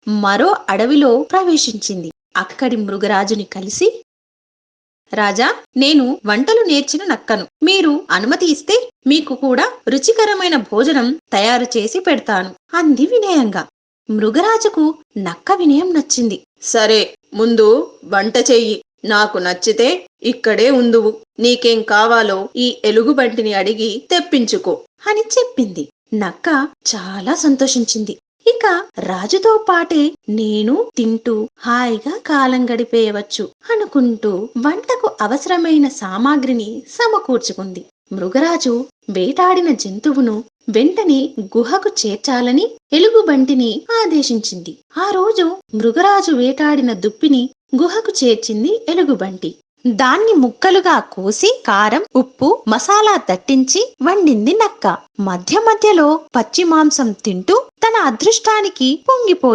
మరో అడవిలో ప్రవేశించింది. అక్కడి మృగరాజుని కలిసి, రాజా, నేను వంటలు నేర్చిన నక్కను. మీరు అనుమతి ఇస్తే మీకు కూడా రుచికరమైన భోజనం తయారు చేసి పెడతాను అంది వినయంగా. మృగరాజుకు నక్క వినయం నచ్చింది. సరే, ముందు వంట చెయ్యి. నాకు నచ్చితే ఇక్కడే ఉందువు. నీకేం కావాలో ఈ ఎలుగుబంటిని అడిగి తెప్పించుకో అని చెప్పింది. నక్క చాలా సంతోషించింది. ఇక రాజుతో పాటే నేను తింటూ హాయిగా కాలం గడిపేయవచ్చు అనుకుంటూ వంటకు అవసరమైన సామాగ్రిని సమకూర్చుకుంది. మృగరాజు వేటాడిన జంతువును వెంటనే గుహకు చేర్చాలని ఎలుగుబంటిని ఆదేశించింది. ఆ రోజు మృగరాజు వేటాడిన దుప్పిని గుహకు చేర్చింది ఎలుగుబంటి. దాన్ని ముక్కలుగా కోసి కారం, ఉప్పు, మసాలా దట్టించి వండింది నక్క. మధ్య మధ్యలో పచ్చి మాంసం తింటూ తన అదృష్టానికి పొంగిపోయింది.